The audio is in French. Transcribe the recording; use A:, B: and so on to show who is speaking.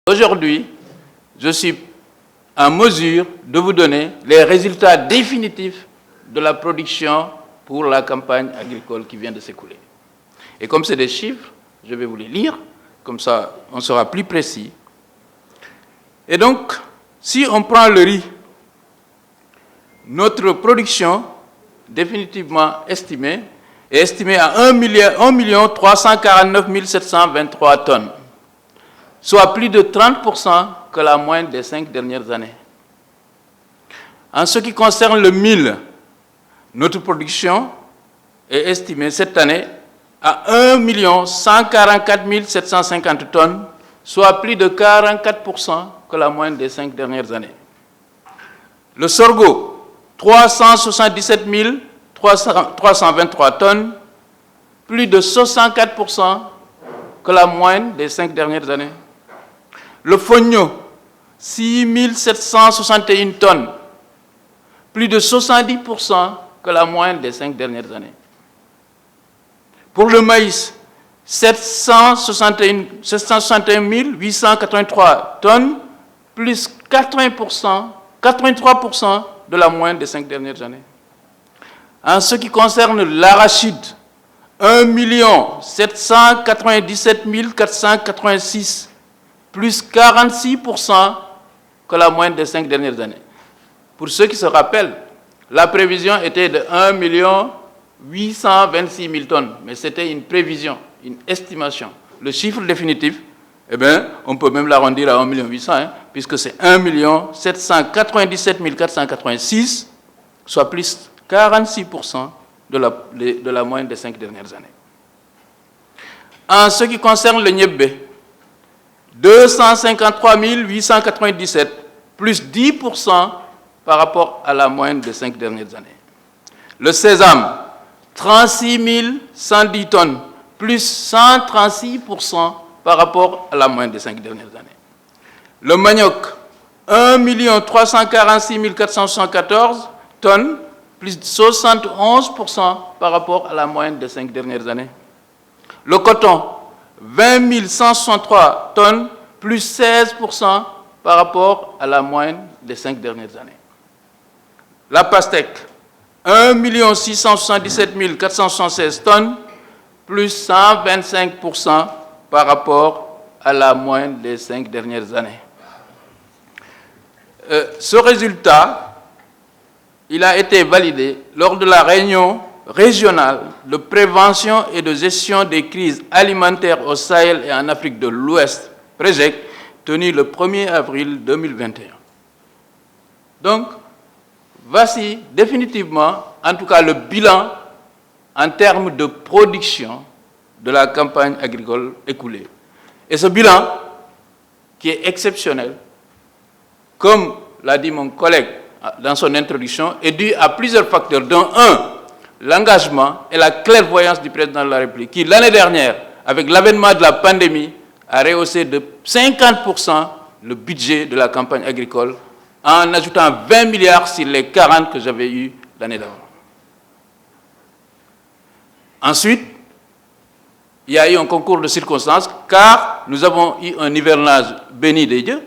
A: Aujourd'hui, je suis en mesure de vous donner les résultats définitifs de la production pour la campagne agricole qui vient de s'écouler. Et comme c'est des chiffres, je vais vous les lire, comme ça on sera plus précis. Et donc, si on prend le riz, notre production définitivement estimée est estimée à 1 349 723 tonnes, soit plus de 30% que la moyenne des 5 dernières années. En ce qui concerne le mil, notre production est estimée cette année à 1 144 750 tonnes, soit plus de 44% que la moyenne des 5 dernières années. Le sorgho, 377 323 tonnes, plus de 64% que la moyenne des 5 dernières années. Le fonio, 6 761 tonnes, plus de 70% que la moyenne des 5 dernières années. Pour le maïs, 761 883 tonnes, plus 83% de la moyenne des 5 dernières années. En ce qui concerne l'arachide, 1 797 486, plus 46% que la moyenne des 5 dernières années. Pour ceux qui se rappellent, la prévision était de 1 826 000 tonnes, mais c'était une prévision, une estimation. Le chiffre définitif, eh bien, on peut même l'arrondir à 1 800 000, puisque c'est 1 797 486, soit plus 46% de la moyenne des 5 dernières années. En ce qui concerne le niébé, 253 897, plus 10% par rapport à la moyenne des 5 dernières années. Le sésame, 36 110 tonnes, plus 136% par rapport à la moyenne des 5 dernières années. Le manioc, 1 346 474 tonnes, plus 71% par rapport à la moyenne des 5 dernières années. Le coton, 20 163 tonnes, plus 16% par rapport à la moyenne des 5 dernières années. La pastèque, 1 677 476 tonnes, plus 125% par rapport à la moyenne des 5 dernières années. Ce résultat, il a été validé lors de la réunion régionale de prévention et de gestion des crises alimentaires au Sahel et en Afrique de l'Ouest, PREGEC, tenue le 1er avril 2021. Donc, voici définitivement, en tout cas, le bilan en termes de production de la campagne agricole écoulée. Et ce bilan, qui est exceptionnel, comme l'a dit mon collègue dans son introduction, est dû à plusieurs facteurs, dont un, l'engagement et la clairvoyance du président de la République, qui l'année dernière, avec l'avènement de la pandémie, a rehaussé de 50% le budget de la campagne agricole, en ajoutant 20 milliards sur les 40 que j'avais eus l'année d'avant. Ensuite, il y a eu un concours de circonstances, car nous avons eu un hivernage béni des dieux,